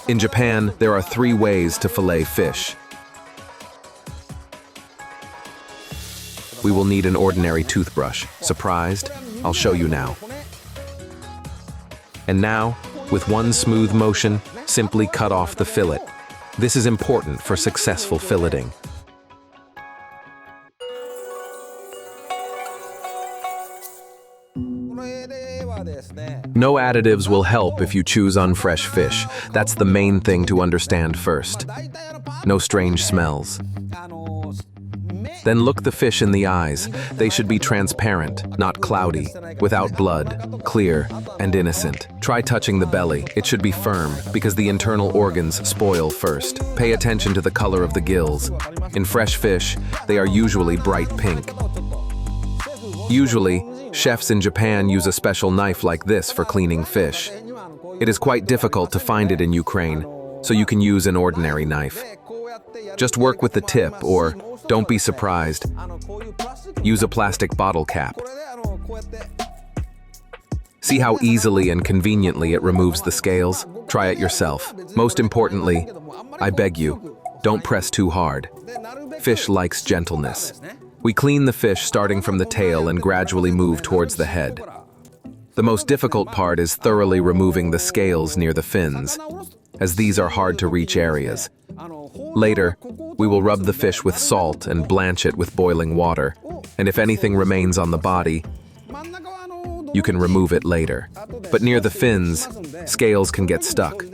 In Japan, there are 3 ways to fillet fish. We will need an ordinary toothbrush. Surprised? I'll show you now. And now, with one smooth motion, simply cut off the fillet. This is important for successful filleting. No additives will help if you choose unfresh fish. That's the main thing to understand first. No strange smells. Then look the fish in the eyes. They should be transparent, not cloudy, without blood, clear, and innocent. Try touching the belly. It should be firm, because the internal organs spoil first. Pay attention to the color of the gills. In fresh fish, they are usually bright pink. Usually, chefs in Japan use a special knife like this for cleaning fish. It is quite difficult to find it in Ukraine, so you can use an ordinary knife. Just work with the tip, or don't be surprised, use a plastic bottle cap. See how easily and conveniently it removes the scales? Try it yourself. Most importantly, I beg you, don't press too hard. Fish likes gentleness. We clean the fish starting from the tail and gradually move towards the head. The most difficult part is thoroughly removing the scales near the fins, as these are hard to reach areas. Later, we will rub the fish with salt and blanch it with boiling water, and if anything remains on the body, you can remove it later. But near the fins, scales can get stuck,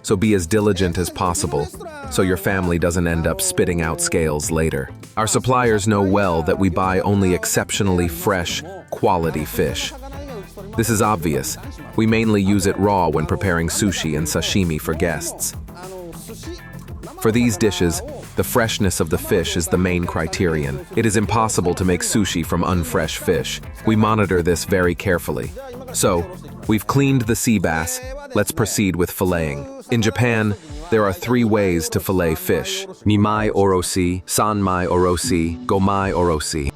so be as diligent as possible so your family doesn't end up spitting out scales later. Our suppliers know well that we buy only exceptionally fresh, quality fish. This is obvious. We mainly use it raw when preparing sushi and sashimi for guests. For these dishes, the freshness of the fish is the main criterion. It is impossible to make sushi from unfresh fish. We monitor this very carefully. So, we've cleaned the sea bass. Let's proceed with filleting. In Japan, there are 3 ways to fillet fish: nimai oroshi, sanmai oroshi, gomai oroshi.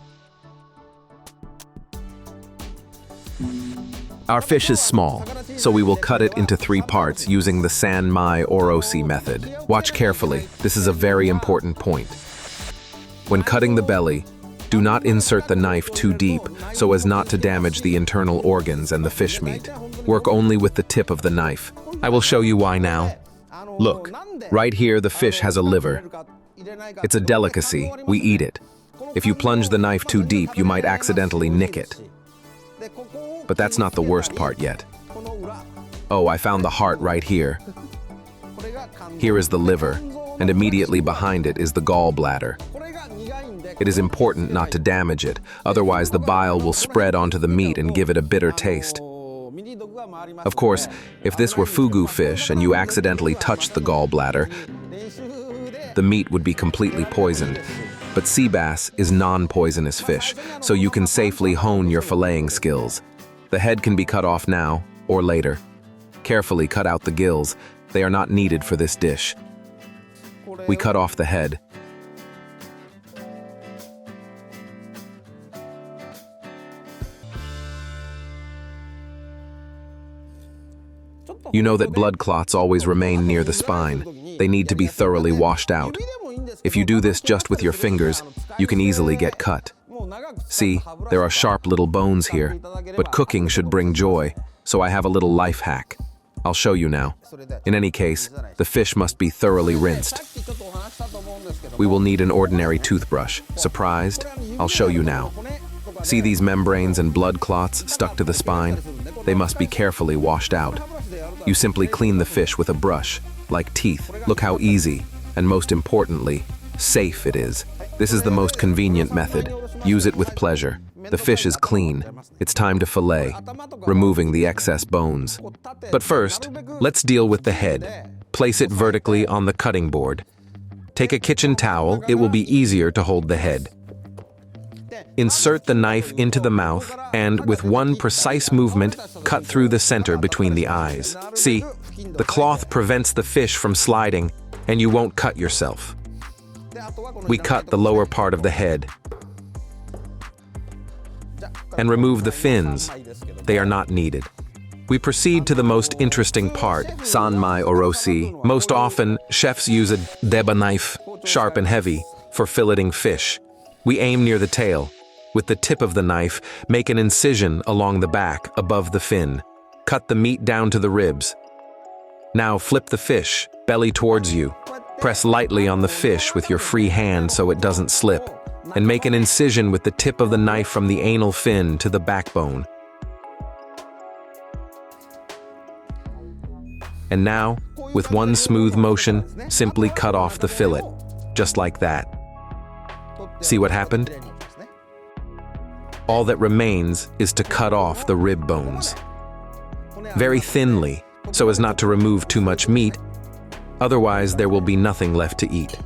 Our fish is small, so we will cut it into 3 parts using the sanmai oroshi method. Watch carefully, this is a very important point. When cutting the belly, do not insert the knife too deep so as not to damage the internal organs and the fish meat. Work only with the tip of the knife. I will show you why now. Look, right here the fish has a liver. It's a delicacy, we eat it. If you plunge the knife too deep, you might accidentally nick it. But that's not the worst part yet. Oh, I found the heart right here. Here is the liver, and immediately behind it is the gallbladder. It is important not to damage it, otherwise the bile will spread onto the meat and give it a bitter taste. Of course, if this were fugu fish and you accidentally touched the gallbladder, the meat would be completely poisoned. But sea bass is non-poisonous fish, so you can safely hone your filleting skills. The head can be cut off now or later. Carefully cut out the gills. They are not needed for this dish. We cut off the head. You know that blood clots always remain near the spine. They need to be thoroughly washed out. If you do this just with your fingers, you can easily get cut. See, there are sharp little bones here, but cooking should bring joy, so I have a little life hack. I'll show you now. In any case, the fish must be thoroughly rinsed. We will need an ordinary toothbrush. Surprised? I'll show you now. See these membranes and blood clots stuck to the spine? They must be carefully washed out. You simply clean the fish with a brush, like teeth. Look how easy, and most importantly, safe it is. This is the most convenient method. Use it with pleasure. The fish is clean. It's time to fillet, removing the excess bones. But first, let's deal with the head. Place it vertically on the cutting board. Take a kitchen towel, it will be easier to hold the head. Insert the knife into the mouth and, with one precise movement, cut through the center between the eyes. See, the cloth prevents the fish from sliding, and you won't cut yourself. We cut the lower part of the head and remove the fins. They are not needed. We proceed to the most interesting part, sanmai orosi. Most often, chefs use a deba knife, sharp and heavy, for filleting fish. We aim near the tail. With the tip of the knife, make an incision along the back, above the fin. Cut the meat down to the ribs. Now flip the fish, belly towards you. Press lightly on the fish with your free hand so it doesn't slip, and make an incision with the tip of the knife from the anal fin to the backbone. And now, with one smooth motion, simply cut off the fillet, just like that. See what happened? All that remains is to cut off the rib bones. Very thinly, so as not to remove too much meat, otherwise there will be nothing left to eat.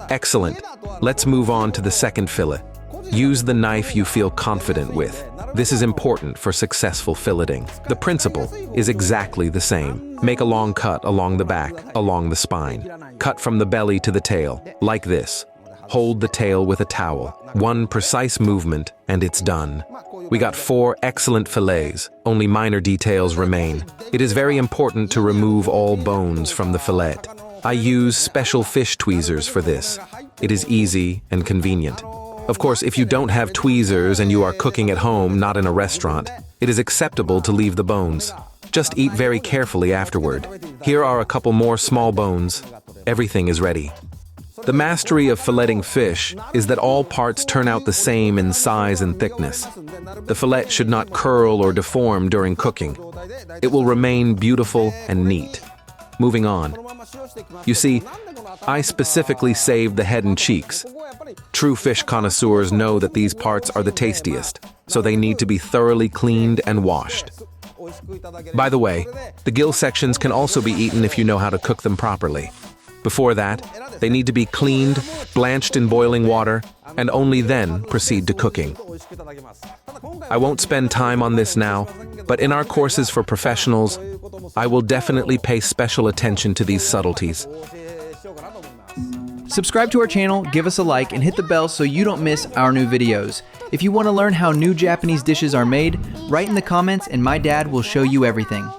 Excellent. Let's move on to the second fillet. Use the knife you feel confident with. This is important for successful filleting. The principle is exactly the same. Make a long cut along the back, along the spine. Cut from the belly to the tail, like this. Hold the tail with a towel. One precise movement, and it's done. We got 4 excellent fillets. Only minor details remain. It is very important to remove all bones from the fillet. I use special fish tweezers for this. It is easy and convenient. Of course, if you don't have tweezers and you are cooking at home, not in a restaurant, it is acceptable to leave the bones. Just eat very carefully afterward. Here are a couple more small bones. Everything is ready. The mastery of filleting fish is that all parts turn out the same in size and thickness. The fillet should not curl or deform during cooking. It will remain beautiful and neat. Moving on. You see, I specifically saved the head and cheeks. True fish connoisseurs know that these parts are the tastiest, so they need to be thoroughly cleaned and washed. By the way, the gill sections can also be eaten if you know how to cook them properly. Before that, they need to be cleaned, blanched in boiling water, and only then proceed to cooking. I won't spend time on this now, but in our courses for professionals, I will definitely pay special attention to these subtleties. Subscribe to our channel, give us a like, and hit the bell so you don't miss our new videos. If you want to learn how new Japanese dishes are made, write in the comments and my dad will show you everything.